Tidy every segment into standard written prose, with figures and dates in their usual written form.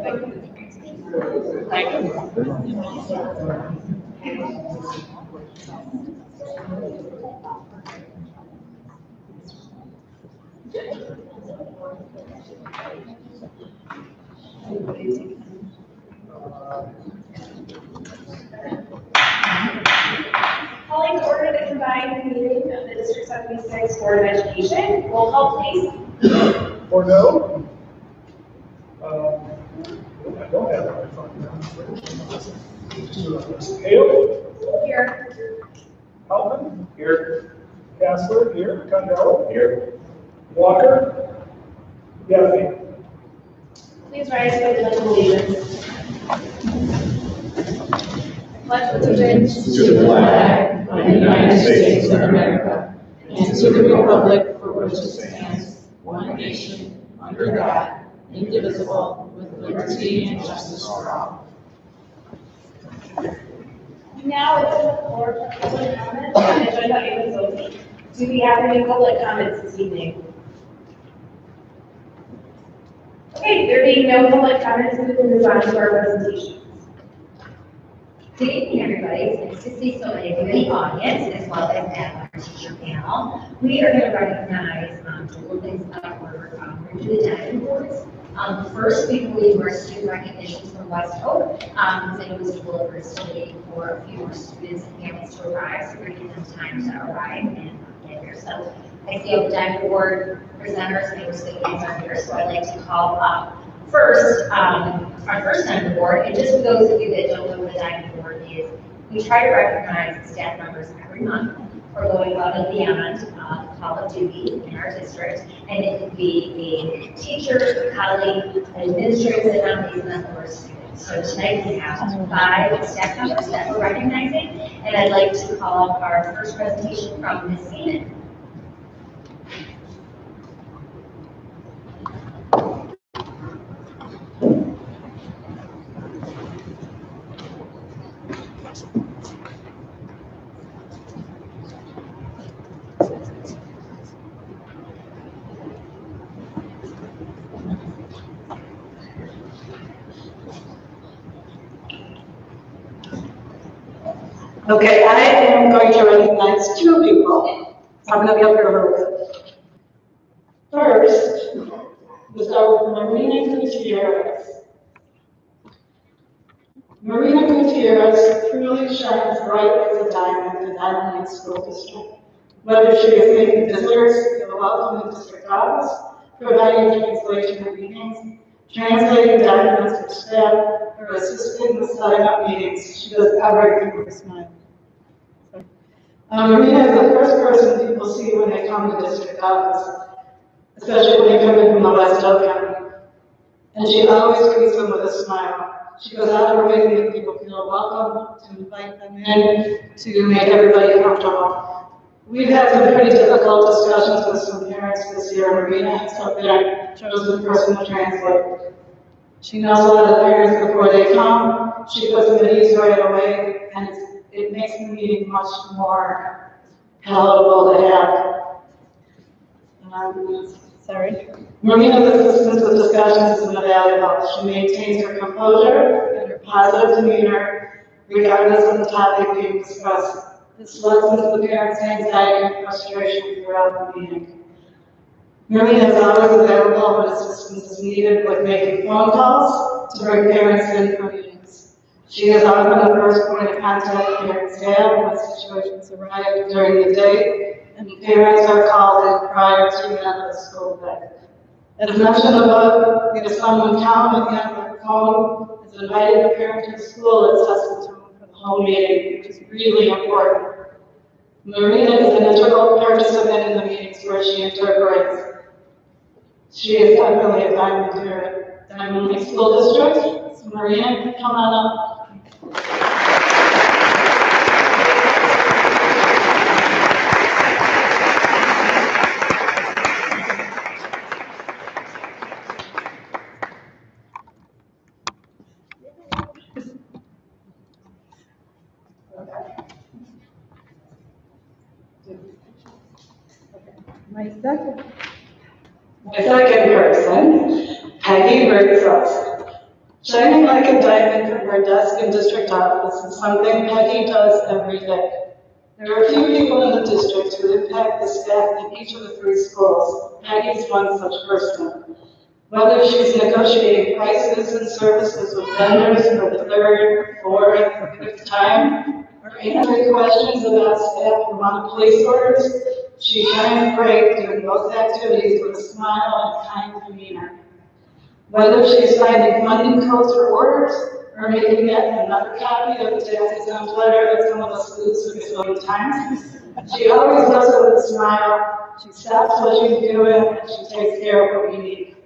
Calling to order the combined meeting of the District 76 Board of Education. Roll call, please. Bordeaux. I don't have it in front of me. Hale. Here. Halpin. Here. Castler. Here. Condell. Here. Walker. Yaffe. Please rise for the Pledge of Allegiance. Pledge allegiance to the flag of the United States of America and to the republic for which it stands, one nation, under God, indivisible, with liberty and justice for all. Now open the floor for public comments on agenda items only. Do we have any public comments this evening? Okay, there being no public comments, we will move on to our presentations. Good evening, everybody. It's nice to see so many of you in the audience, as well as at our teacher panel. We are going to recognize two things that we're going to do the diamond awards. First, we believe our student recognitions from West Hope. Because I know Mr. Williver is still waiting for a few more students and families to arrive, so we're going to give them time to arrive and get here. So I see all the diamond award presenters and recipients are here, so I'd like to call up first, our first diamond award, and just for those of you that don't know what a diamond award is, we try to recognize the staff members every month for going above and beyond the call of duty in our district, and it could be a teacher, a colleague, an administrative assistant, or a student. So tonight we have 5 staff members that we're recognizing, and I'd like to call up our first presentation from Ms. Seaman. Okay, I am going to recognize 2 people. I'm going to be up here a little bit. First, we'll start with Marina Gutierrez. Marina Gutierrez truly shines bright as a diamond in Diamond Lake School District. Whether she is making visitors feel welcome in district office, providing translation of meetings, translating documents for staff, or assisting with setting up meetings, she does everything with a smile. Marina is the first person people see when they come to district office, especially when they come in from the West Hill County. And she always greets them with a smile. She goes out of her way to make people feel welcome, to invite them in, to make everybody comfortable. We've had some pretty difficult discussions with some parents this year, and Marina has come there, chose the person to translate. She knows a lot of the parents before they come. She puts them at ease right away, and it makes the meeting much more palatable to have. Marina's assistance with discussions is invaluable. She maintains her composure and her positive demeanor, regardless of the topic being discussed. This lessens the parents' anxiety and frustration throughout the meeting. Marina is always available when assistance is needed with making phone calls to bring parents in for meetings. She is often the first point of contact parents have when situations arise during the day, and parents are called in prior to the end of the school day. As mentioned above, if someone calm at the end of the phone is inviting the parent to the school, it sets the tone for the whole meeting, which is really important. Marina is an integral participant in the meetings where she interprets. She is definitely a diamond here at Diamond Lake School District. So Marina, come on up. My second person, Peggy Ritsos. Shining like a diamond from her desk in district office is something Peggy does every day. There are a few people in the district who impact the staff in each of the 3 schools. Peggy's one such person. Whether she's negotiating prices and services with vendors for the 3rd, 4th, or 5th time, or answering questions about staff who want police orders, she shines bright doing both activities with a smile and kind demeanor. Whether she's finding funding codes for orders or making yet another copy of the tax exempt letter that some of us lose a million times, she always does it with a smile. She stops what she's doing and she takes care of what we need.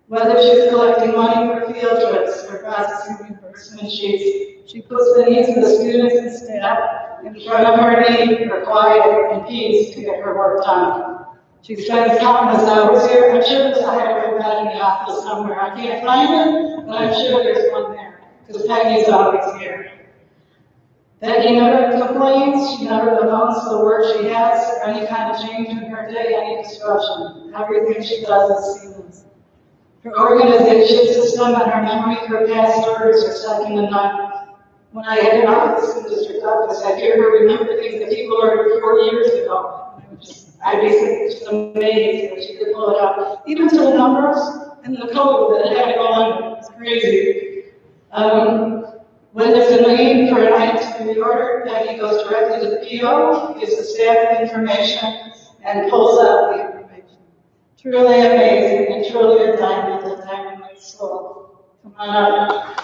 Whether she's collecting money for field trips or processing reimbursement sheets, she puts the needs of the students and staff in front of her need for quiet and peace to get her work done. She spends countless hours here. I'm sure there's a higher bed in the office somewhere. I can't find it, but I'm sure there's one there, because Peggy's always here. Peggy never complains. She never bemoans the work she has or any kind of change in her day, any disruption. Everything she does is seamless. Her organization system and her memory for past orders are second to none. When I had an office in the district office, I'd hear her remember things that people ordered 4 years ago. I'd be just amazed that she could pull it out, even to the numbers and the code that had gone. It's crazy. When there's a need for an item to be ordered, Peggy goes directly to the PO, gives the staff the information, and pulls out the information. Truly amazing and truly a diamond at Diamond Lake School. Come on up.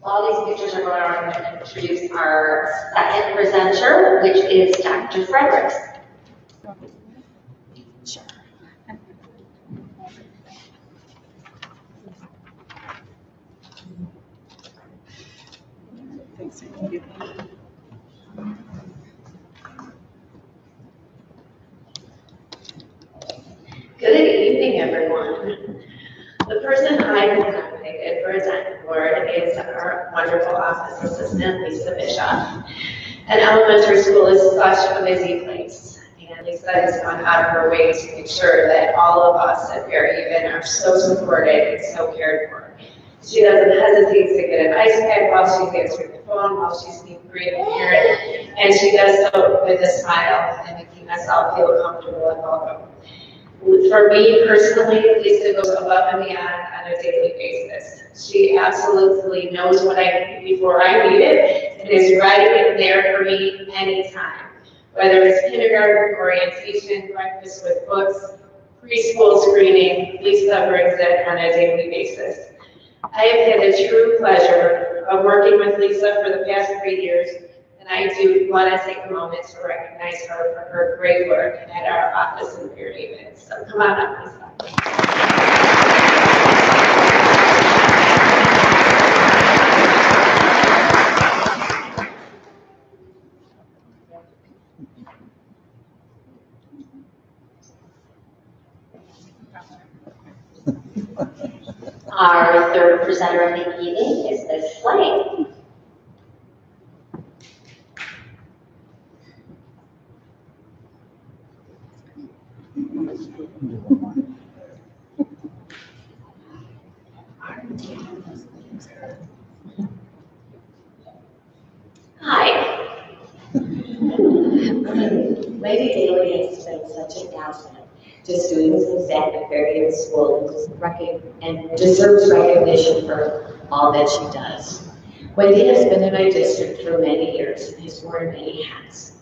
While these pictures are going on, I'm going to introduce our second presenter, which is Dr. Fredericks. Good evening, everyone. The person I have nominated for a Diamond Award is our wonderful office assistant, Lisa Bishop. An elementary school is such a busy place, and Lisa has gone out of her way to make sure that all of us at Fairhaven are so supported and so cared for. She doesn't hesitate to get an ice pack while she's answering the phone, while she's being great and parent, and she does so with a smile and making us all feel comfortable and welcome. For me personally, Lisa goes above and beyond on a daily basis. She absolutely knows what I need before I need it and is ready and there for me anytime. Whether it's kindergarten, orientation, breakfast with books, preschool screening, Lisa brings it on a daily basis. I have had the true pleasure of working with Lisa for the past 3 years, and I do want to take a moment to recognize her for her great work at our office in Fairhaven. So come on up, Lisa. Our third presenter of the evening is Ms. Slade. Hi. Lady Daly has been such an asset to students and staff at Fairhaven School and deserves recognition for all that she does. Wendy has been in my district for many years and has worn many hats.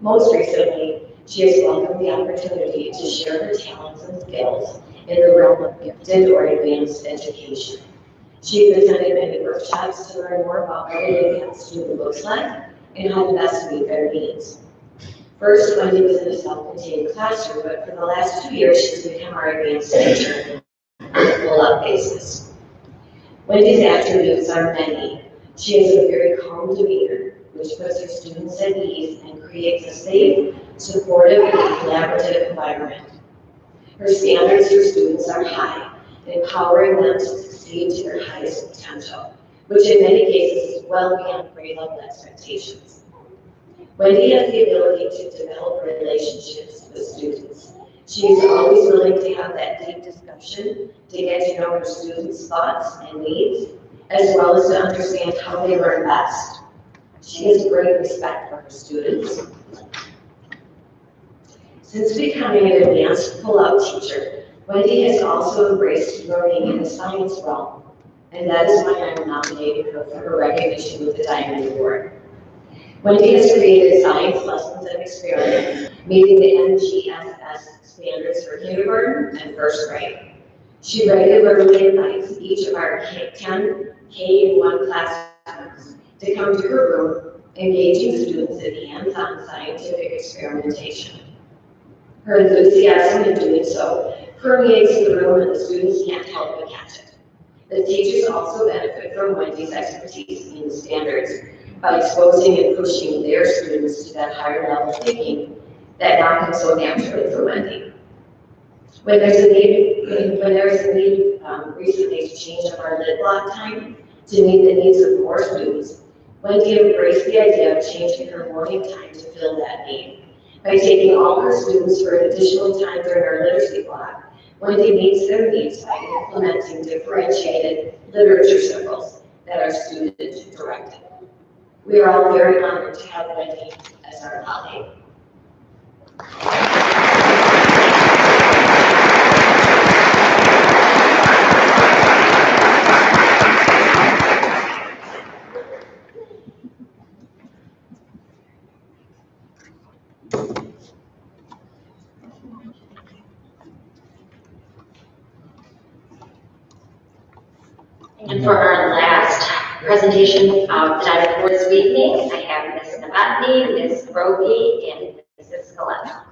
Most recently, she has welcomed the opportunity to share her talents and skills in the realm of gifted or advanced education. She has attended many workshops to learn more about what an advanced student looks like and how to best meet their needs. First, Wendy was in a self-contained classroom, but for the last 2 years, she's become our advanced teacher on a full-up basis. Wendy's attributes are many. She has a very calm demeanor, which puts her students at ease and creates a safe, supportive, and collaborative environment. Her standards for students are high, empowering them to succeed to their highest potential, which in many cases is well beyond grade level expectations. Wendy has the ability to develop relationships with students. She is always willing to have that deep discussion to get to know her students' thoughts and needs, as well as to understand how they learn best. She has great respect for her students. Since becoming an advanced pull-out teacher, Wendy has also embraced learning in the science realm, and that is why I'm nominating her for her recognition with the Diamond Award. Wendy has created science lessons and experiments, meeting the NGSS standards for kindergarten and first grade. She regularly invites each of our 10 K-1 classrooms to come to her room, engaging students in hands-on scientific experimentation. Her enthusiasm in doing so permeates the room and the students can't help but catch it. The teachers also benefit from Wendy's expertise in standards by exposing and pushing their students to that higher level thinking that happens so naturally for Wendy. When there is a need recently to change up our lid block time to meet the needs of more students, Wendy embraced the idea of changing her morning time to fill that need. By taking all her students for an additional time during our literacy block, Wendy meets their needs by implementing differentiated literature circles that are student-directed. We are all very honored to have Wendy as our colleague. And for our last presentation of the Diamond Award this evening, I have Ms. Novotny, Ms. Roby, and Mrs. Scaletta.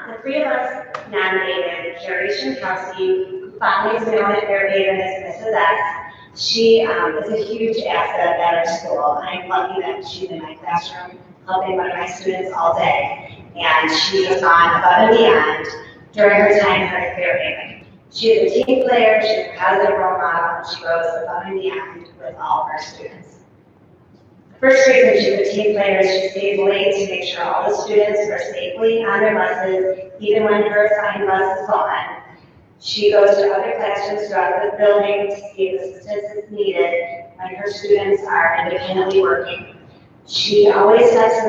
The three of us nominated Carrie Shinkowski, who fondly is known at Fairhaven as Mrs. X. She is a huge asset at our school. I'm lucky that she's in my classroom helping one of my students all day. And she has gone above and beyond during her time here at Fairhaven. She is a team player, she's a positive role model, and she goes above and beyond with all of our students. First reason she's a team player is she stays late to make sure all the students are safely on their buses, even when her assigned bus is gone. She goes to other classrooms throughout the building to see if assistance is needed when her students are independently working. She always steps up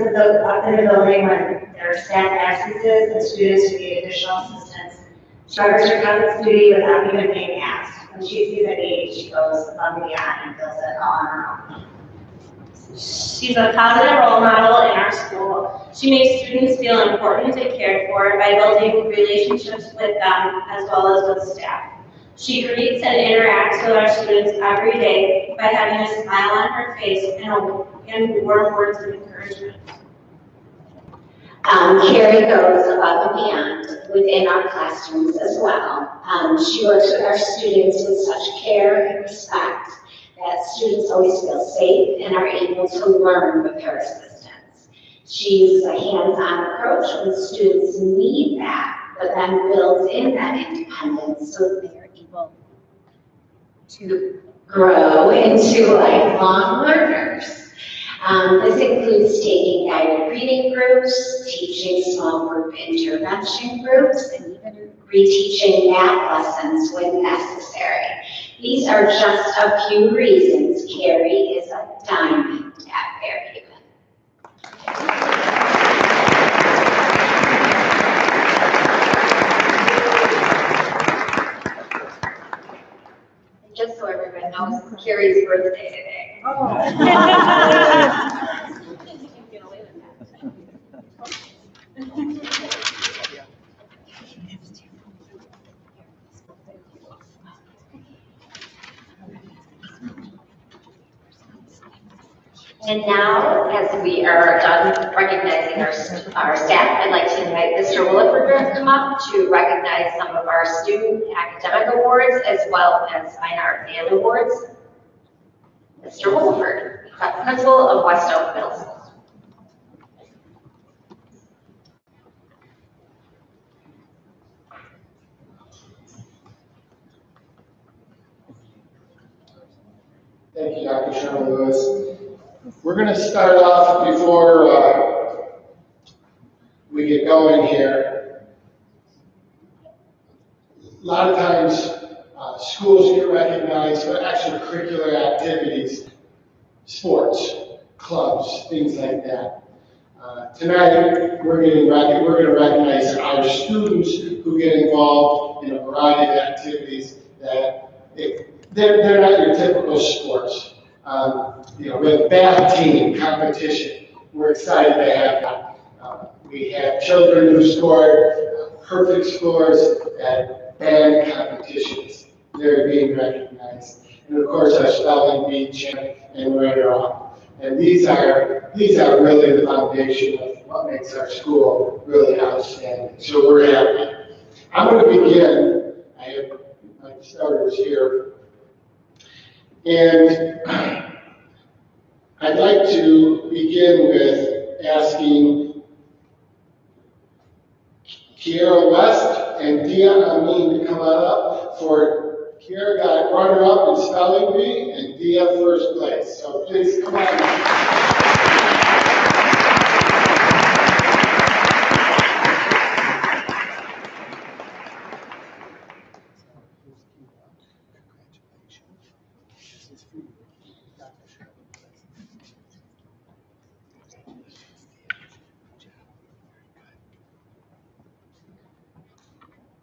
in the building when there are staff absences and students who need additional assistance. She covers her cousin's duty without even being asked. When she sees a need, she goes above and beyond and fills it all on her own. She's a positive role model in our school. She makes students feel important and cared for by building relationships with them as well as with staff. She greets and interacts with our students every day by having a smile on her face and warm words of encouragement. Carrie goes above and beyond within our classrooms as well. She works with our students with such care and respect that students always feel safe and are able to learn with her assistance. She uses a hands-on approach when students need that, but then builds in that independence so that they are able to grow into lifelong learners. This includes taking guided reading groups, teaching small group intervention groups, and even reteaching math lessons when necessary. These are just a few reasons Carrie is a diamond at Fairhaven. Just so everyone knows, it's Carrie's birthday today. And now, as we are done recognizing our staff, I'd like to invite Mr. Williford to come up to recognize some of our student academic awards as well as fine art and awards. Mr. Williford, Principal of West Oak Middle School. Thank you, Dr. Sherman Lewis. We're going to start off before we get going here. A lot of times, schools get recognized for extracurricular activities, sports, clubs, things like that. Tonight, we're going to recognize our students who get involved in a variety of activities that they're not your typical sports. With band team competition, we're excited to have that. We have children who scored perfect scores at band competitions. They're being recognized. And of course, our spelling bee champ and runner-up. And these are really the foundation of what makes our school really outstanding. So we're happy. I'm going to begin. I have my starters here. And I'd like to begin with asking Kiara West and Dia Amin to come on up. For Kiara got runner-up in spelling bee and Dia first place. So please come on.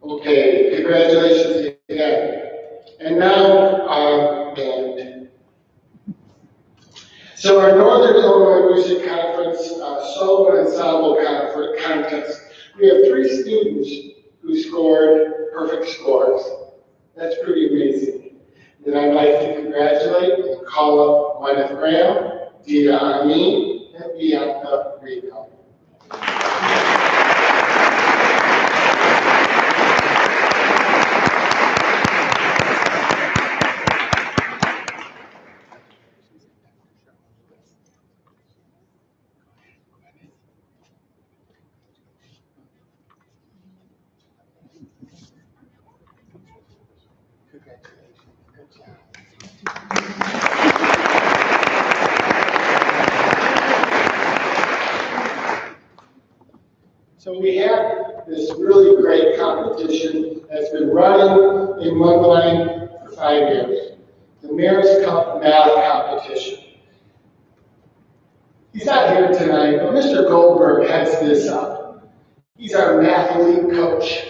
Okay, congratulations again. And now our band. So our Northern Illinois Music Conference Solo Ensemble Contest, we have 3 students who scored perfect scores. That's pretty amazing. Then I'd like to congratulate and call up Gwyneth Graham, Dia Amin, and Bianca Rico. So we have this really great competition that's been running in Mundelein for 5 years. The Mayor's Cup Math Competition. He's not here tonight, but Mr. Goldberg heads this up. He's our math elite coach,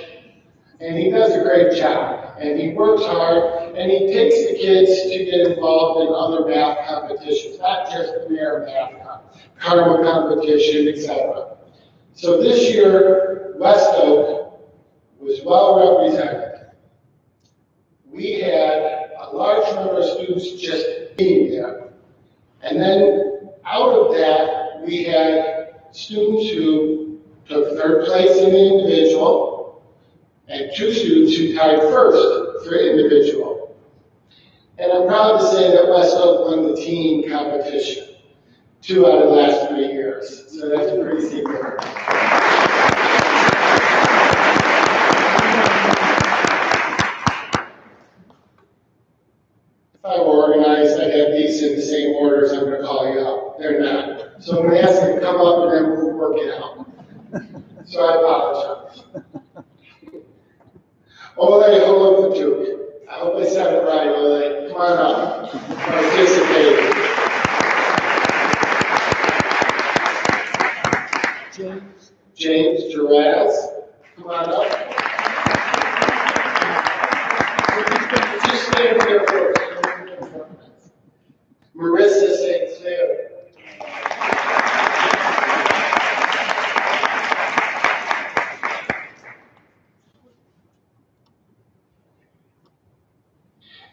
and he does a great job. And he works hard, and he takes the kids to get involved in other math competitions, not just the Mayor Math Cup, Karma competition, etc. So this year, West Oak was well represented. We had a large number of students just being there. And then out of that, we had students who took 3rd place in the individual and 2 students who tied 1st for individual. And I'm proud to say that West Oak won the team competition 2 out of the last 3 years. So that's pretty significant. If I were organized, I'd have these in the same order as I'm going to call you out. They're not. So I'm going to ask them to come up and then we'll work it out. So I apologize. Ole Holopatuk. I hope I said it right, Ole. Come on up. Participate. James Giraz, come on up. Just stand here first. Marissa St. Clair.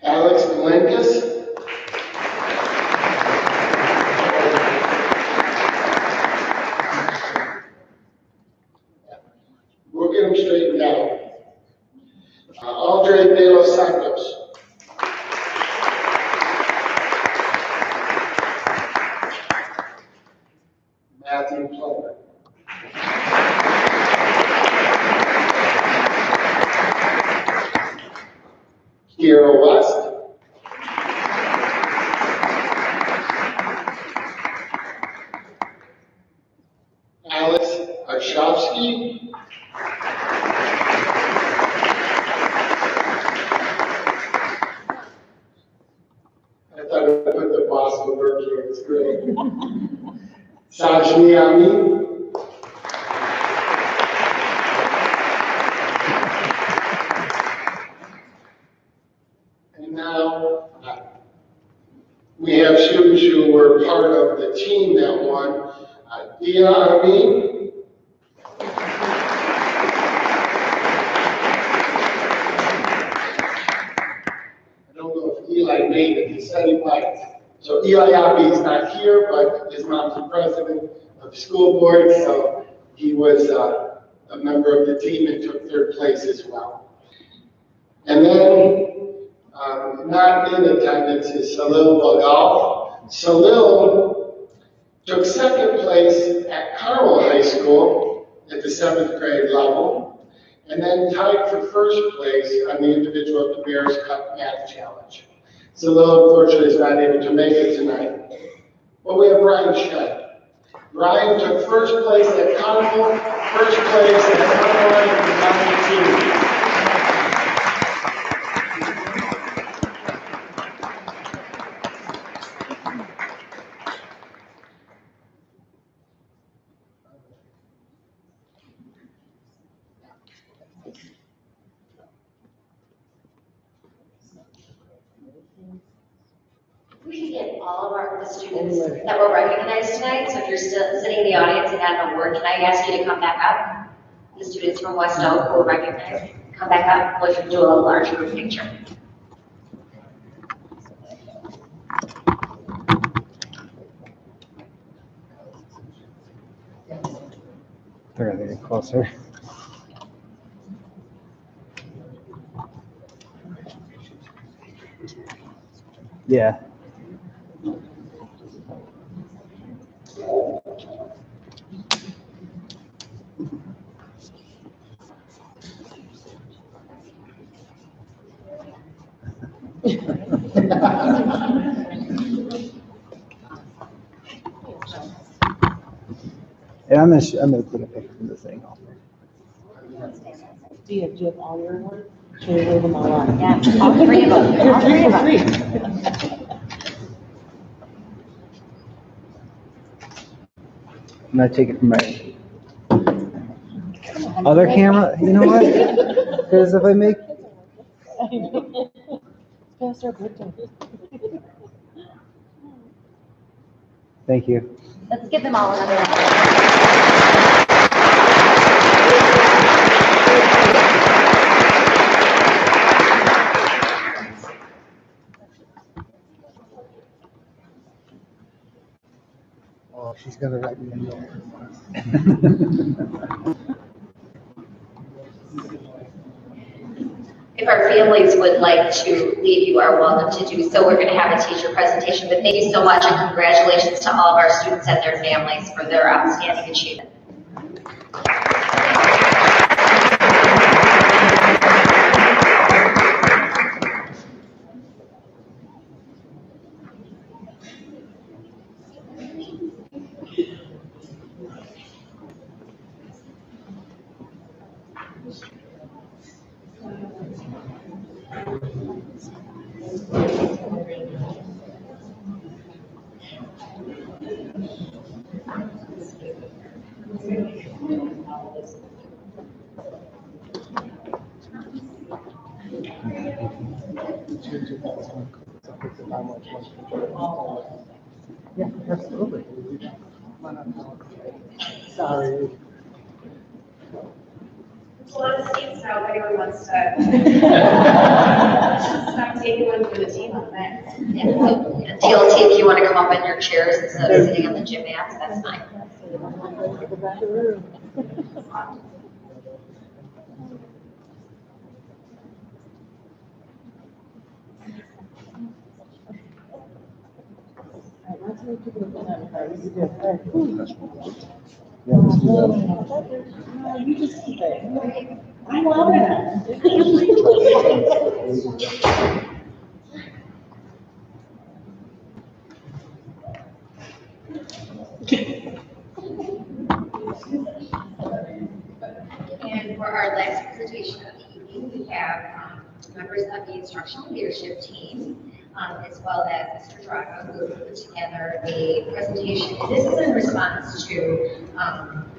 Alex Blankus. we'll get them straightened out. Andre De Los Santos. Matthew Plummer. Kiera West. Alex Arshovsky. I thought I put the Boston word here, it's great. Sajni Amin. And now, we have students who were part of the team that won. Dia Amin. I don't know if Eli made it, he said he might. So Eli Abbey is not here, but his mom's the president of the school board, so he was a member of the team and took third place as well. And then, not in attendance is Salil Bagal. Salil took second place at Carmel High School at the 7th grade level, and then tied for first place on the individual at the Bears Cup Math Challenge. Salil, unfortunately, is not able to make it tonight. But we have Brian Shedd. Brian took first place at Carmel, first place at Carmel and the team. We can get all of the students that were recognized tonight, so if you're still sitting in the audience and had an award, can I ask you to come back up? The students from West Oak who were recognized, come back up, we'll do a large group picture. They're gonna get closer. Yeah. And I'm gonna put a picture of the thing off. Do you have all your awards? Should we leave them all on? Yeah, all three of them. All three of them. I'm gonna take it from my other camera. You know what? Because if I make Past our birthday. Thank you. Let's give them all another round. Oh, she's gonna write me in there. If our families would like to leave, you are welcome to do so. We're going to have a teacher presentation, but thank you so much and congratulations to all of our students and their families for their outstanding achievement. Yeah, absolutely. Sorry. There's a lot of seats now, if anyone wants to stop taking one for the team on that. TLT, if you want to come up in your chairs instead of sitting on the gym mats, that's fine. I'm loving it. And for our last presentation of the evening, we have members of the instructional leadership team, as well as Mr. Drago, who put together a presentation. And this is in response to,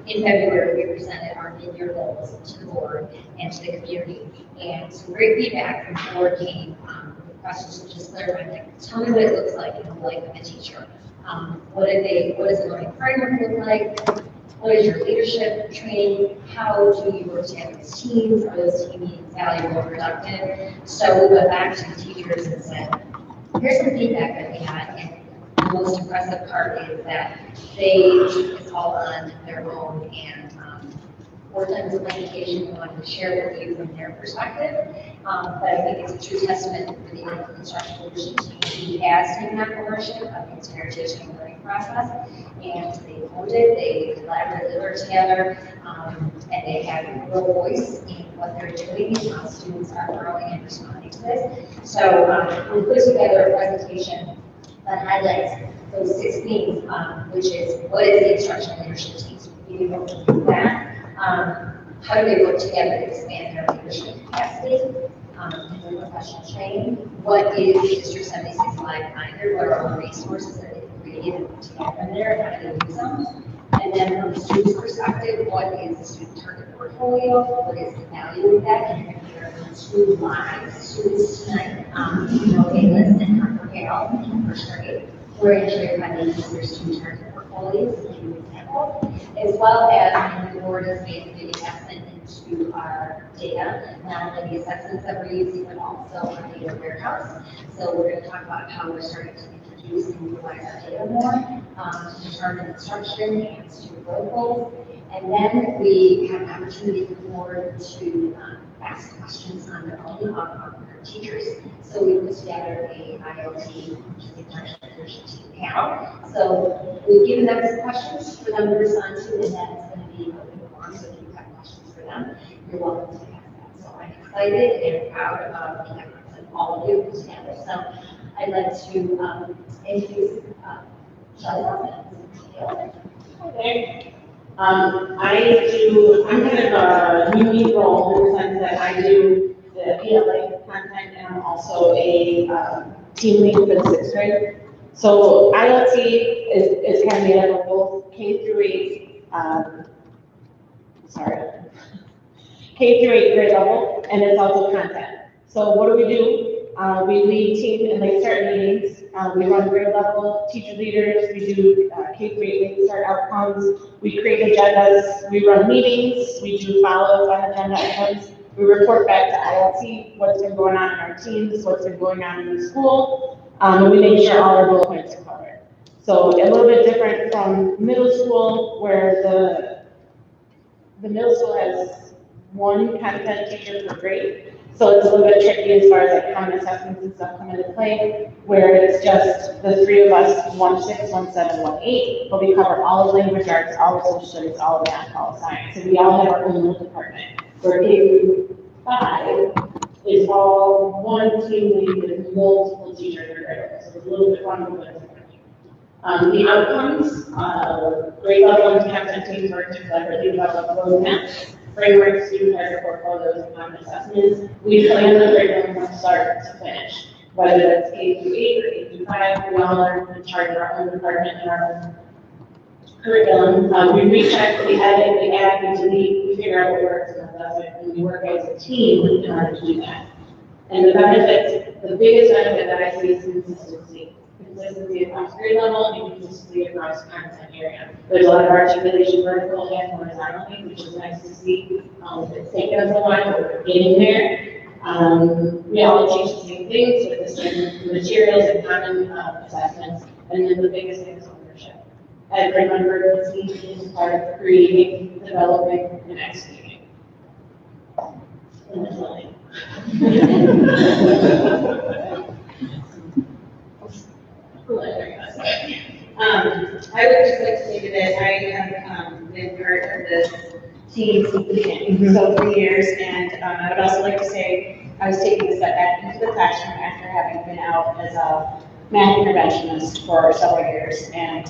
in February, we presented our mid-year goals to the board and to the community. And some great feedback from the board came with questions such as clarifying, like, tell me what it looks like in the life of a teacher. What does the learning framework look like? What is your leadership training? How do you work together as teams? Are those team meetings valuable and productive? So we went back to the teachers and said, here's some feedback that we got. And the most impressive part is that they took this all on their own and worked on some education and wanted to share with you from their perspective. But I think it's a true testament for the instructional leadership team who has taken on ownership of the entire teaching and learning process. And they owned it, they collaboratively worked together, and they have a real voice in what they're doing, and how students are growing and responding to this. So we put together a presentation that highlights those 6 themes, which is what is the instructional leadership team? So we need to do that. How do they work together to expand their leadership capacity and their professional training? What is the District 76 Live Finder? What are all the resources that they've created and put together in there? How do they use them? And then from the student's perspective, what is the student target portfolio? What is the value of that? And you're going to hear from 2 live students tonight, Bayless and Harper Hale in first grade. We're going to show you how they use their student target portfolios, to give you an example, as well as the board has made a big investment into our data, not only the assessments that we're using, but also our data warehouse. So we're going to talk about how we're starting to introduce and utilize our data more to determine instruction and student growth goals. And then we have an opportunity for the board to ask questions on their own of our teachers. So we put together a ILT, which is the Instructional Leadership Team panel. So we've given them some questions for them to respond to, and then it's going to be open forum. So if you have questions for them, you're welcome to ask that. So I'm excited and proud of the efforts that all of you put together. So I'd like to introduce Shelley. Okay. I'm kind of a unique role in the sense that I do the PLA content and I'm also a team lead for the 6th grade. So ILT is kind of made up of both K through 8, K through 8 grade level, and it's also content. So what do? We lead team and late start meetings. We run grade level teacher leaders. We do K through 8 late start outcomes. We create agendas. We run meetings. We do follow-ups on agenda items. We report back to ILT what's been going on in our teams, what's been going on in the school, and we make sure all our bullet points are covered. So a little bit different from middle school, where the middle school has 1 content teacher per grade. So it's a little bit tricky as far as like common assessments and stuff come into play, where it's just the 3 of us, 1-6, 1-7, 1-8, but we cover all of language arts, all of social studies, all of math, all of science. So we all have our own little department. Where K through 5 is all 1 team lead with multiple teachers per grade. So it's a little bit fun, but it's different. The outcomes, grade level and content teams work to collaboratively develop roadmaps, frameworks, student target portfolios, and common assessments. We plan the curriculum from start to finish, whether that's K through 8 or K through 5. We all learn in charge of our own department and our own curriculum. We recheck, we edit, we add, we delete, we figure out what works and what doesn't, and we work as a team in order to do that. And the benefits, the biggest benefit that I see is consistency. Consistency across grade level and consistency across content area. There's a lot of articulation vertical and horizontally, which is nice to see. It's taken us a while, but we're getting there. We all teach the same things with the same materials and common assessments. And then the biggest thing is ownership. Every member of the team is part of creating, developing, and executing. And that's all. I would just like to say that I have been part of this team since the beginning, so 3 years, and I would also like to say I was taking a step back into the classroom after having been out as a math interventionist for several years, and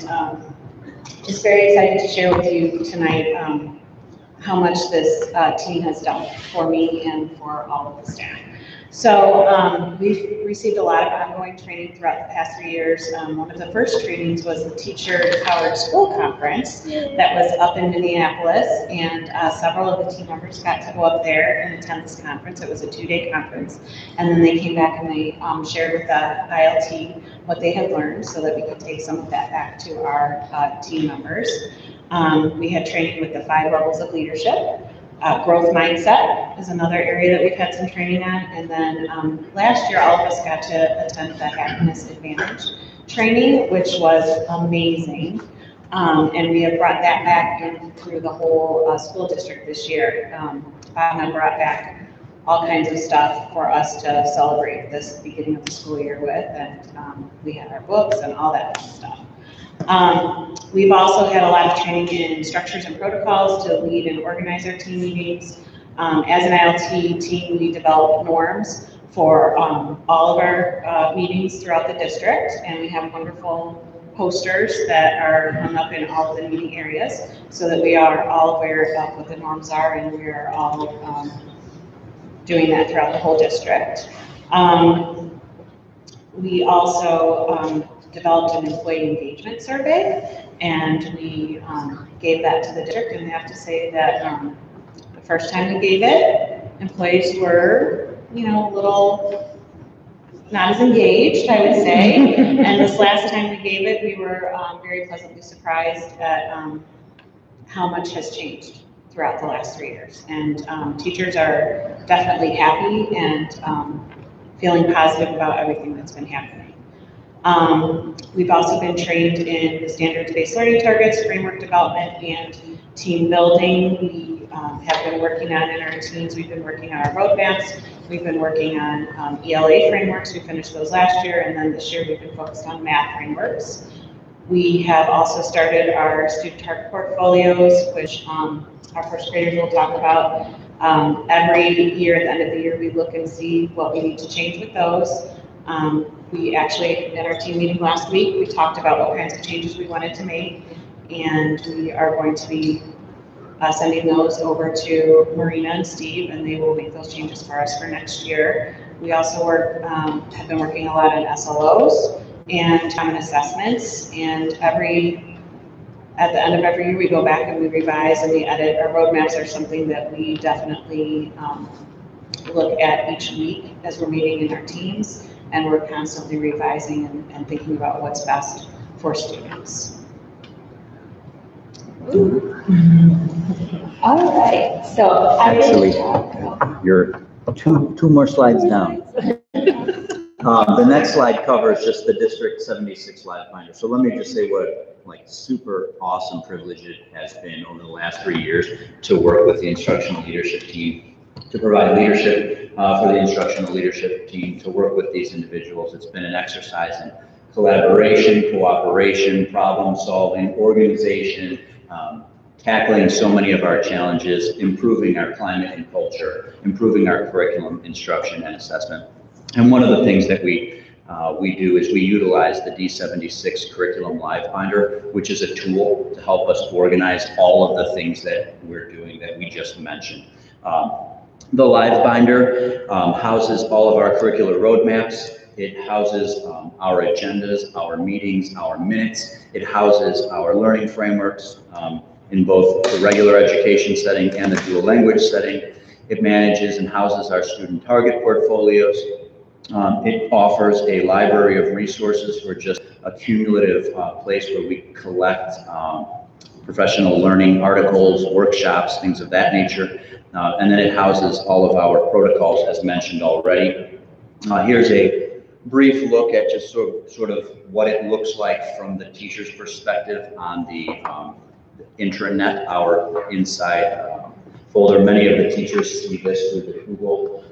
just very excited to share with you tonight how much this team has done for me and for all of the staff. So we've received a lot of ongoing training throughout the past 3 years. One of the first trainings was the Teacher-Powered School Conference that was up in Minneapolis, and several of the team members got to go up there and attend this conference. It was a 2-day conference, and then they came back and they shared with the ILT what they had learned so that we could take some of that back to our team members. We had training with the 5 levels of leadership. Growth mindset is another area that we've had some training on. And then last year, all of us got to attend the Happiness Advantage training, which was amazing. And we have brought that back in through the whole school district this year. Bob and I brought back all kinds of stuff for us to celebrate this beginning of the school year with. And we had our books and all that fun stuff. We've also had a lot of training in structures and protocols to lead and organize our team meetings. As an ILT team, we develop norms for all of our meetings throughout the district, and we have wonderful posters that are hung up in all of the meeting areas so that we are all aware of what the norms are, and we are all doing that throughout the whole district. We also developed an employee engagement survey, and we gave that to the district, and I have to say that the first time we gave it, employees were, a little not as engaged, I would say, and this last time we gave it, we were very pleasantly surprised at how much has changed throughout the last 3 years, and teachers are definitely happy and feeling positive about everything that's been happening. We've also been trained in the standards-based learning targets, framework development, and team building. We have been working on in our teams, we've been working on our roadmaps, we've been working on ELA frameworks, we finished those last year, and then this year we've been focused on math frameworks. We have also started our student target portfolios, which our first graders will talk about. Every year, at the end of the year, we look and see what we need to change with those. We actually, at our team meeting last week, we talked about what kinds of changes we wanted to make, and we are going to be sending those over to Marina and Steve, and they will make those changes for us for next year. We also have been working a lot on SLOs and common assessments, and at the end of every year, we go back and we revise and we edit. Our roadmaps are something that we definitely look at each week as we're meeting in our teams, and we're constantly revising and thinking about what's best for students. All right, so Actually, you're two more slides down. The next slide covers just the District 76 Live Finder. So let me just say what super awesome privilege it has been over the last 3 years to work with the instructional leadership team, to provide leadership for the instructional leadership team, to work with these individuals. It's been an exercise in collaboration, cooperation, problem solving, organization, tackling so many of our challenges, improving our climate and culture, improving our curriculum, instruction, and assessment. And one of the things that we do is we utilize the D76 Curriculum Live Finder, which is a tool to help us organize all of the things that we're doing that we just mentioned. The Live Binder houses all of our curricular roadmaps. It houses our agendas, our meetings, our minutes. It houses our learning frameworks in both the regular education setting and the dual language setting. It manages and houses our student target portfolios. It offers a library of resources for just a cumulative place where we collect professional learning articles, workshops, things of that nature. And then it houses all of our protocols, as mentioned already. Here's a brief look at just sort of what it looks like from the teacher's perspective on the intranet, our inside folder. Many of the teachers see this through the Google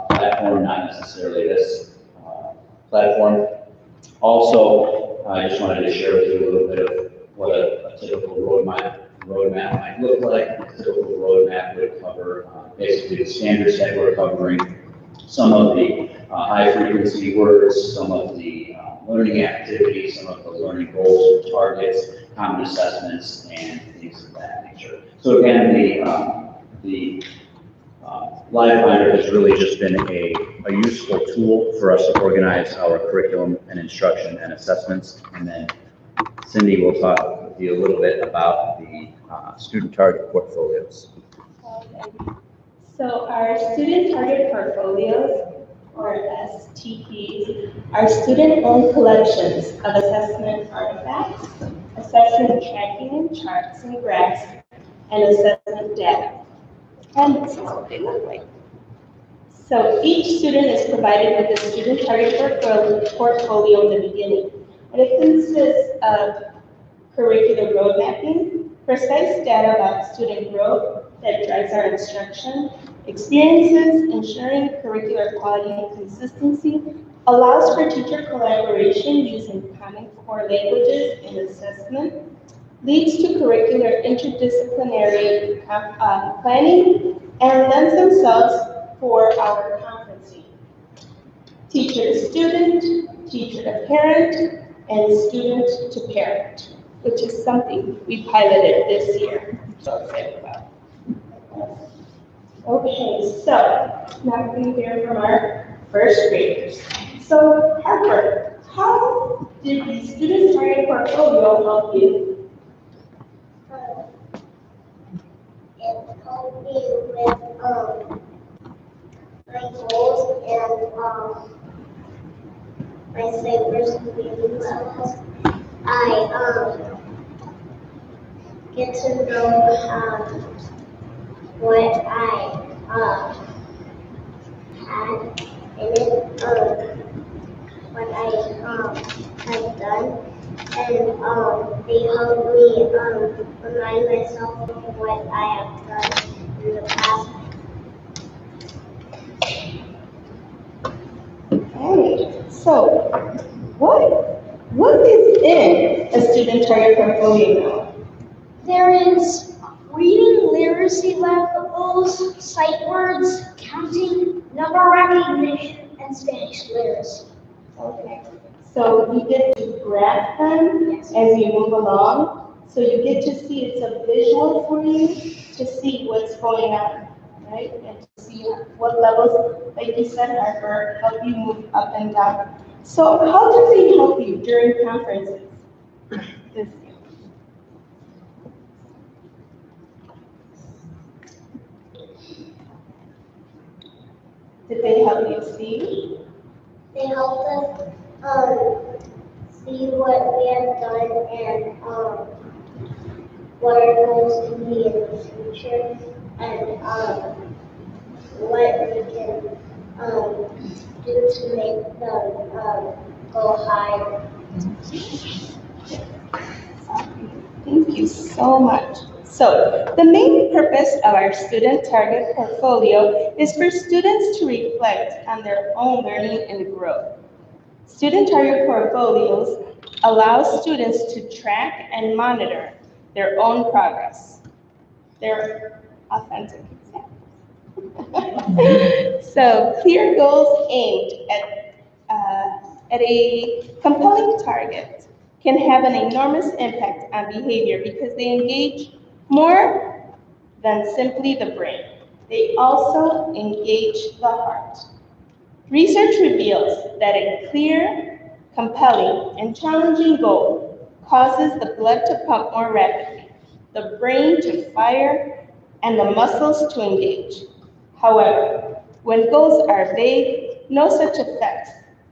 platform, not necessarily this platform. Also, I just wanted to share with you a little bit of what a typical roadmap might look like. A typical roadmap would cover basically the standards that we're covering, some of the high-frequency words, some of the learning activities, some of the learning goals, targets, common assessments, and things of that nature. So again, the Live Finder has really just been a useful tool for us to organize our curriculum and instruction and assessments. And then Cindy will talk with you a little bit about the student target portfolios. Okay. So our student target portfolios, or STPs, are student-owned collections of assessment artifacts, assessment tracking, charts and graphs, and assessment data. And this is what they look like. So each student is provided with a student target portfolio in the beginning, and it consists of curricular road mapping, precise data about student growth that drives our instruction, experiences ensuring curricular quality and consistency, allows for teacher collaboration using common core languages in assessment, leads to curricular interdisciplinary planning, and lends themselves for our conferencing. Teacher to student, teacher to parent, and student to parent, which is something we piloted this year. I'm so excited about. Okay, so now we're going to hear from our first graders. So Harper, how did the student target portfolio help you? It helped me with my goals and my savers and reading levels. I get to know what I had in it, what I have done, and they help me remind myself of what I have done in the past. Okay, so what is in a student target portfolio now? There is reading literacy levels, sight words, counting, number recognition, and Spanish literacy. Okay, so you get to graph them as you move along, so you get to see it's a visual for you to see what's going on, right? And to see what levels, like you said, Harper, help you move up and down. So how do they help you during conferences this year? Did they help you see? They help us see what we have done and what our goals can be in the future, and what we can do to make them go higher. Thank you so much. So the main purpose of our student target portfolio is for students to reflect on their own learning and growth. Student target portfolios allow students to track and monitor their own progress. They're authentic examples. So clear goals aimed at a compelling target can have an enormous impact on behavior because they engage more than simply the brain. They also engage the heart. Research reveals that a clear, compelling, and challenging goal causes the blood to pump more rapidly, the brain to fire, and the muscles to engage. However, when goals are vague, no such effects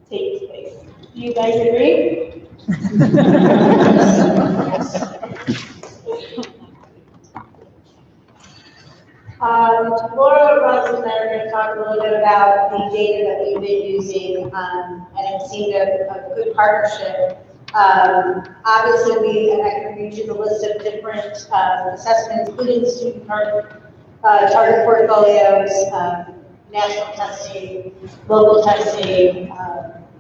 take place. Do you guys agree? Laura Ross and I are going to talk a little bit about the data that we've been using, and it seemed a good partnership. Obviously, I can read you the list of different assessments, including student target portfolios, national testing, local testing,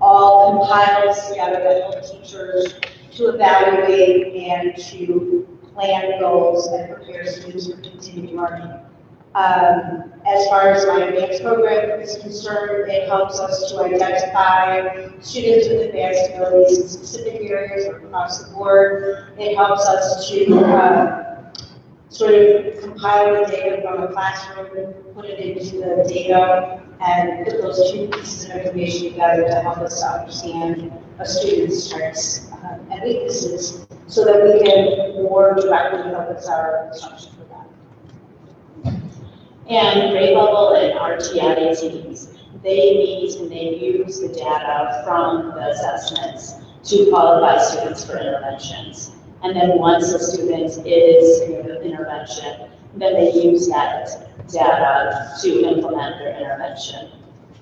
all compiled together that help teachers to evaluate and to plan goals and prepare students for continuing learning. As far as my advanced program is concerned, it helps us to identify students with advanced abilities in specific areas or across the board. It helps us to sort of compile the data from a classroom, put it into the data, and put those two pieces of information together to help us to understand a student's strengths and weaknesses so that we can more directly focus our instruction for them. And grade level and RTI teams, they meet and they use the data from the assessments to qualify students for interventions. And then once a student is in the intervention, then they use that data to implement their intervention.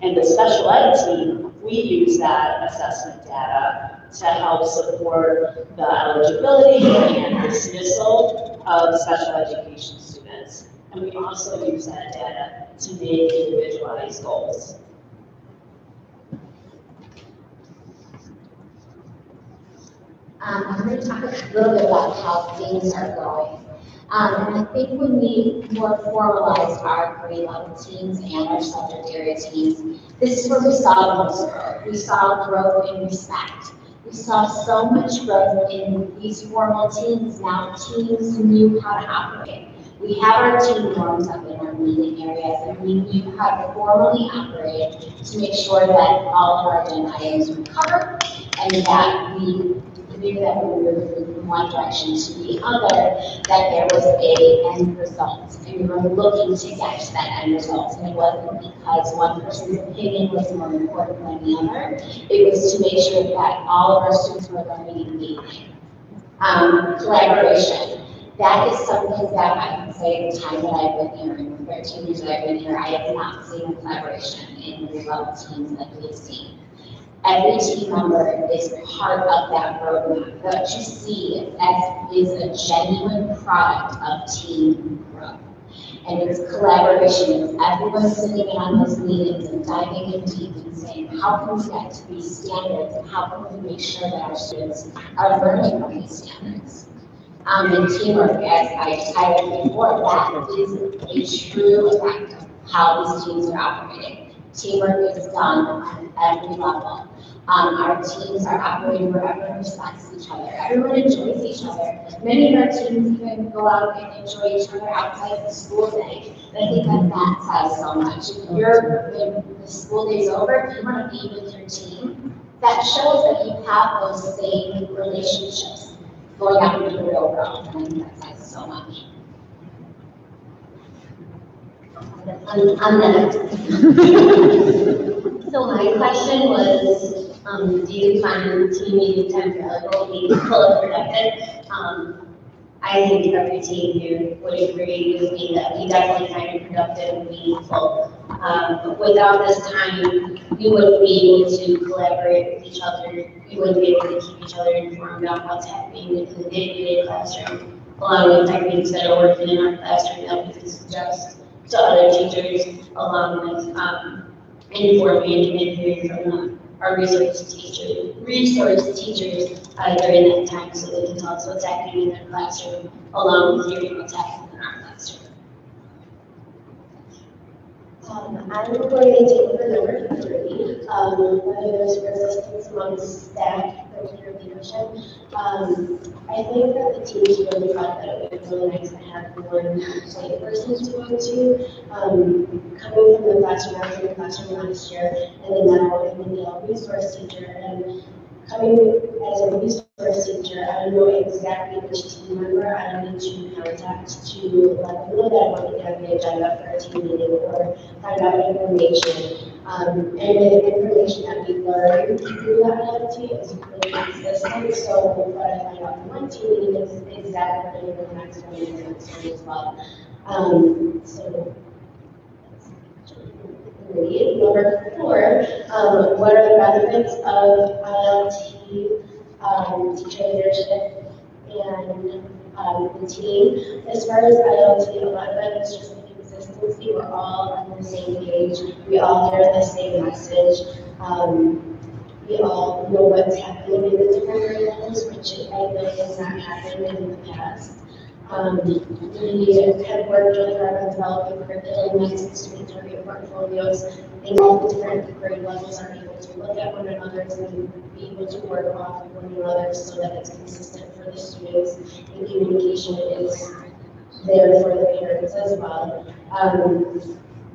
And the special ed team, we use that assessment data to help support the eligibility and dismissal of special education students. And we also use that data to make individualized goals. I'm going to talk a little bit about how things are going. And I think when we more formalized our grade level teams and our subject area teams, this is where we saw the most growth. We saw growth in respect. We saw so much growth in these formal teams, now teams who knew how to operate. We have our team norms up in our meeting areas, and we knew how to formally operate to make sure that all of our agenda items were covered and that we knew that we were moving from one direction to the other, that there was a end result, and we were looking to get to that end result. And it wasn't because one person's opinion was more important than the other. It was to make sure that all of our students were learning and engaging. Collaboration. That is something that I can say in the time that I've been here, in the 13 years that I've been here, I have not seen collaboration in the level teams that we've seen. Every team member is part of that roadmap. What you see is a genuine product of team growth. And it's collaboration. It's everyone sitting in on those meetings and diving in deep and saying, how can we get to these standards and how can we make sure that our students are learning from these standards? And teamwork, as I just highlighted before, that is a true effect of how these teams are operating. Teamwork is done on every level. Our teams are operating where everyone respects each other. Everyone enjoys each other. Many of our teams even go out and enjoy each other outside the school day. And I think that says so much. If the school day's over, if you want to be with your team, that shows that you have those same relationships going out and doing it overall. And I think that says so much. On that. So my question was, do you find team meeting time valuable, being full of productive? I think every team here would agree with me that we definitely find it productive and meaningful. Without this time, we wouldn't be able to collaborate with each other. We wouldn't be able to keep each other informed on what's happening in the day-to-day classroom, along with techniques that are working in our classroom that we can suggest to other teachers, along with informing and hearing from our resource teachers during that time, so they can tell us what's happening in their classroom, along with hearing what's happening in our classroom. I'm going to take the number 3, whether there's resistance amongst staff and peer leadership. I think that the teams really thought that it would be really nice to have one point person to go to. Coming from the classroom, I was in the classroom last year, and then now I'm the resource teacher. And coming as a resource teacher, I know exactly which team member I need to contact to let them know that I want to get on the agenda for a team meeting or find out information. And the information that we learn through that LFT is really consistent. So what I find out from one team meeting is exactly what I do for the next one and the next one as well. So number 4, what are the benefits of ILT, teacher leadership, and the team? As far as ILT, a lot of it is just the consistency. We're all on the same page. We all hear the same message. we all know what's happening in the different grade levels, which I feel like has not happened in the past. We have worked with our developing curriculum and student target portfolios, and all the different grade levels are able to look at one another and be able to work off of one another so that it's consistent for the students and communication is there for the parents as well.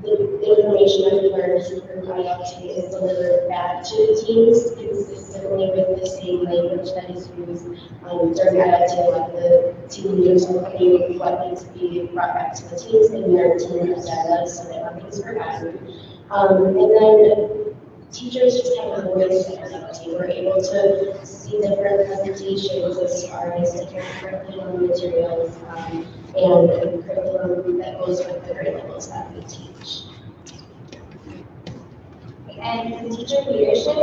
The information that we learned through ILT is delivered back to the teams consistently with the same language that is used during ILT, like the team leaders are looking what needs to be brought back to the teams in their team agendas so that nothing's forgotten. And then teachers just have a voice in ILT. We're able to see different presentations as far as different curriculum materials and curriculum that goes with the grade levels that we teach. And the teacher leadership,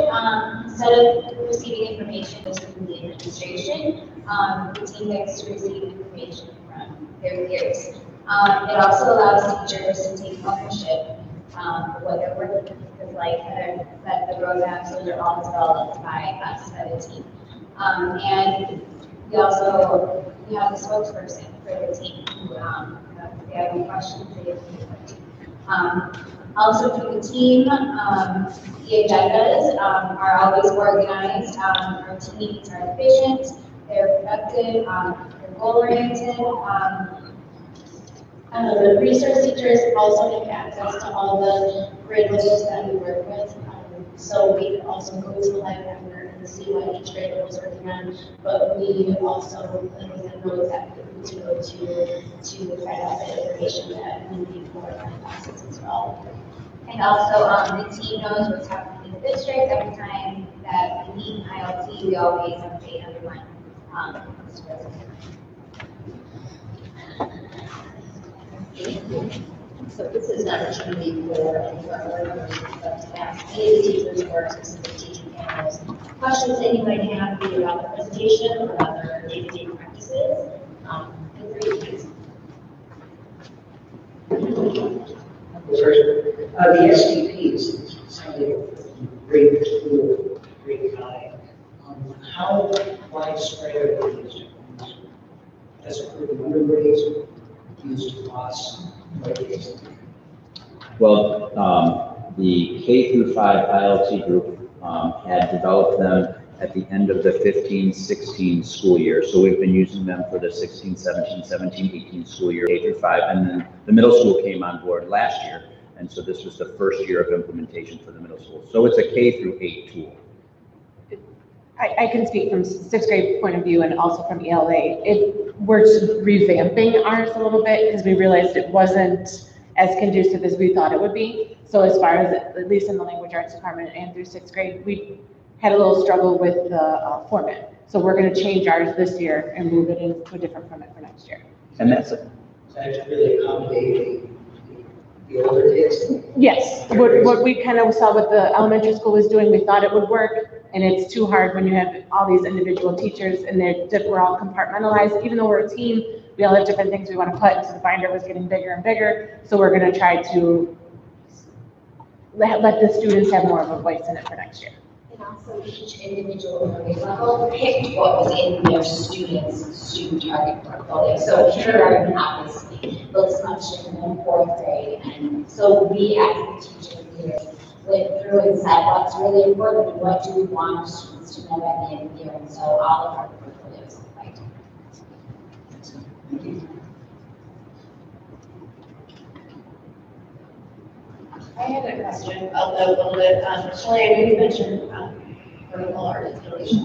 instead of receiving information from the administration, the team gets to receive information from their peers. It also allows teachers to take ownership of what they're working with, because like Heather said, the roadmaps, those are all developed by us, by the team. And we also have the spokesperson for the team who, if they have any questions, they have also for the team, the agendas are always organized. Our team meetings are efficient, they're productive, they're goal-oriented. Resource teachers also have access to all the grade levels that we work with. So we also go to the live network and see what each grade level is working on. But we also know exactly who to go to find out the information that we need for our classes as well. And also, the team knows what's happening in the district. Every time that we meet in ILT, we always update everyone. So this is an opportunity for our learners to ask any of the teachers or specific teaching panels questions that you might have either about the presentation or about their day-to-day practices. Feel free to use. The STPs, something grade 2, grade 5, how widespread are these used? As a group of undergrades, used across what is? Well, the K through 5 ILT group had developed them at the end of the 15-16 school year. So we've been using them for the 16-17, 17-18 school year, K through 5. And then the middle school came on board last year. And so this was the first year of implementation for the middle school. So it's a K through 8 tool. I can speak from sixth grade point of view and also from ELA. We're revamping ours a little bit because we realized it wasn't as conducive as we thought it would be. So as far as, at least in the language arts department and through sixth grade, we had a little struggle with the format. So we're going to change ours this year and move it into a different format for next year. And that's it. So to really accommodate the older kids? Yes, what we kind of saw what the elementary school was doing, we thought it would work. And it's too hard when you have all these individual teachers and we're all compartmentalized. Even though we're a team, we all have different things we want to put. So the binder was getting bigger and bigger. So we're going to try to let the students have more of a voice in it for next year. And also each individual learning level picked what was in their student target portfolio. So kindergarten obviously looks much different than fourth grade. And so we as the teacher leaders went through and said what's really important and what do we want our students to know at the end of the year. And so all of our portfolios look like different. I had a question about that a little bit. Shelley, I know you mentioned vertical articulation.